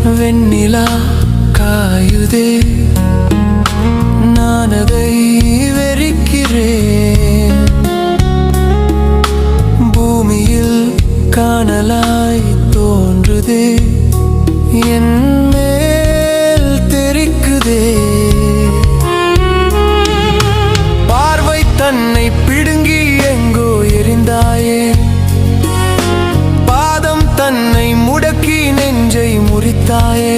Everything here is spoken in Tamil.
வெண்ணிலா காயுதே, நான் அதை வெறுக்கிறேன். பூமியில் காணலாய் தோன்றுதே, என் மேல் தெரிக்குதே. பார்வை தன்னை பிடுங்கி எங்கோ எரிந்தாயே, பாதம் தன்னை முடக்கி நெஞ்சை முறித்தாயே.